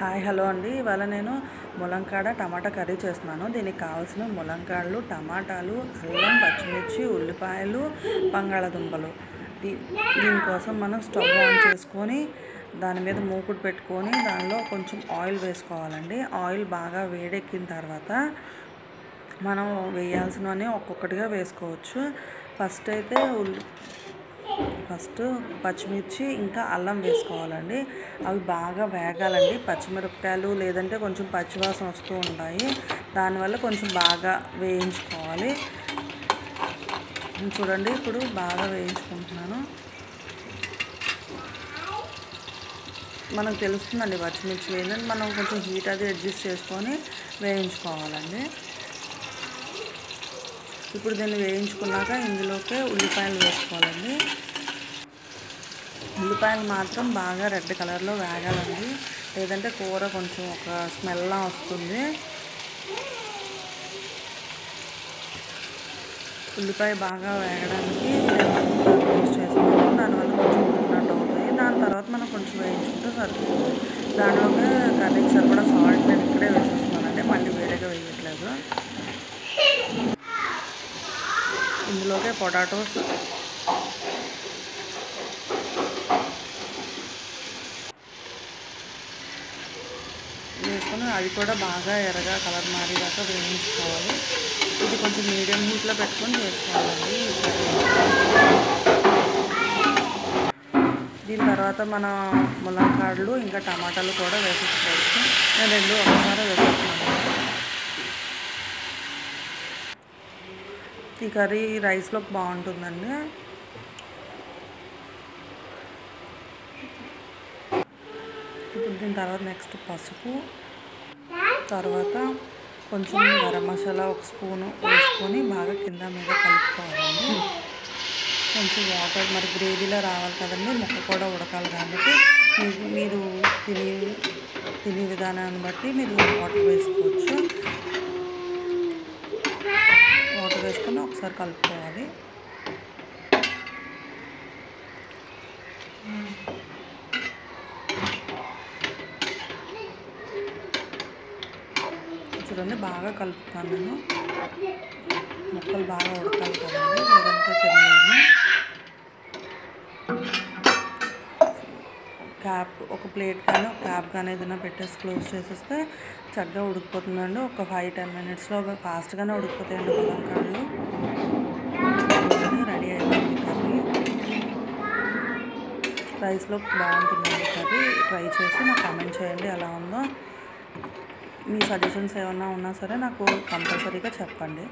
Hi hello అండి. ఇవాళ నేను ములంకాడ టమాటా కర్రీ చేస్తున్నాను. దీనికి కావాల్సిన ములంకాడలు, టమాటాలు, అల్లం, పచ్చిమిర్చి, ఉల్లిపాయలు, బంగాళదుంపలు. దీనికోసం మనం స్టవ్ ఆన్ చేసుకొని దాని మీద మూకుడు పెట్టుకొని దానిలో కొంచెం ఆయిల్ వేసుకోవాలండి. ఆయిల్ బాగా వేడెక్కిన తర్వాత మనం వేయాల్సినవన్నీ ఒక్కొక్కటిగా వేసుకోవచ్చు. ఫస్ట్ పచ్చిమిర్చి ఇంకా అల్లం వేసుకోవాలండి. అవి బాగా వేగాలండి. పచ్చిమిరపకాయలు లేదంటే కొంచెం పచ్చివాసన వస్తూ ఉంటాయి. దానివల్ల కొంచెం బాగా వేయించుకోవాలి. చూడండి, ఇప్పుడు బాగా వేయించుకుంటున్నాను. మనకు తెలుస్తుందండి పచ్చిమిర్చి వేయిందని. మనం కొంచెం హీట్ అది అడ్జస్ట్ చేసుకొని వేయించుకోవాలండి. ఇప్పుడు దీన్ని వేయించుకున్నాక ఇందులోకి ఉల్లిపాయలు వేసుకోవాలండి. ఉల్లిపాయలు మాత్రం బాగా రెడ్ కలర్లో వేగాలండి, లేదంటే కూర కొంచెం ఒక స్మెల్లా వస్తుంది. ఉల్లిపాయ బాగా వేగడానికి నేను క్లోజ్ చేస్తున్నాను. దానివల్ల కొంచెం ఉడికినట్టు అవుతాయి. దాని తర్వాత మనం కొంచెం వేయించుకుంటే సరిపోతుంది. దాంట్లోకి కర్రీకి సరిపడా సాల్ట్ నేను ఇక్కడే వేసేస్తున్నానండి, మళ్ళీ వేరేగా వేయట్లేదు. ఇందులోకి పొటాటోస్ వేసుకొని అది కూడా బాగా ఎర్రగా కలర్ మారేదాకా వేయించుకోవాలి. ఇది కొంచెం మీడియం హీట్లో పెట్టుకొని చేసుకోవాలండి. దీని తర్వాత మన ములంకాడలు ఇంకా టమాటాలు కూడా వేసేసుకోవచ్చు. నేను రెండు ఒకసారి వేసేస్తున్నాను. ఈ కర్రీ రైస్లోకి బాగుంటుందండి. ఇప్పుడు దీని తర్వాత నెక్స్ట్ పసుపు, తర్వాత కొంచెం గరం మసాలా ఒక స్పూను వేసుకొని బాగా కింద మీద కలుపుకోవాలండి. కొంచెం వాటర్, మరి గ్రేవీలో రావాలి కదండి, ముక్క కూడా ఉడకాలి కాబట్టి మీరు తినే విధానాన్ని బట్టి మీరు వాటర్ వేసుకోవచ్చు. వాటర్ వేసుకొని ఒకసారి కలుపుకోవాలి. చూడండి, బాగా కలుపుతాను నేను. ముక్కలు బాగా ఉడకాలి కదండి, లేదంటే తినలేము. ఒక ప్లేట్ కానీ ఒక క్యాప్ కానీ ఏదైనా పెట్టేసి క్లోజ్ చేసేస్తే చక్కగా ఉడికిపోతుందండి. ఒక 5-10 మినిట్స్లో ఫాస్ట్గానే ఉడికిపోతాయండి ములంకాడలు. రెడీ అయిపోయింది కర్రీ. రైస్లో బాగుంటుందండి కర్రీ. ట్రై చేసి నాకు కామెంట్ చేయండి ఎలా ఉందో. మీ సజెషన్స్ ఏమన్నా ఉన్నా సరే నాకు కంపల్సరీగా చెప్పండి.